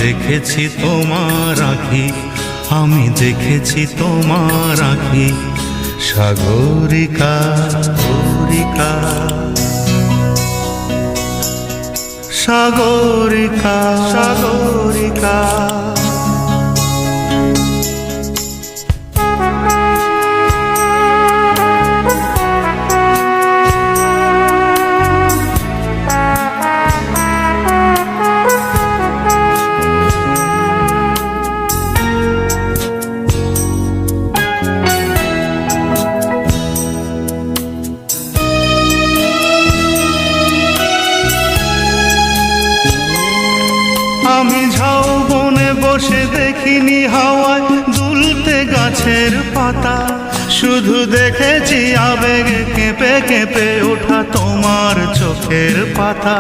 দেখেছি তোমার আঁখি, আমি দেখেছি তোমার আঁখি। সাগরিকা সাগরিকা সাগরিকা সাগরিকা। আমি ঝাউবনে বসে দেখিনি হাওয়ায় দুলতে গাছের পাতা, শুধু দেখেছি আবেগে কেঁপে কেঁপে ওঠা তোমার চোখের পাতা।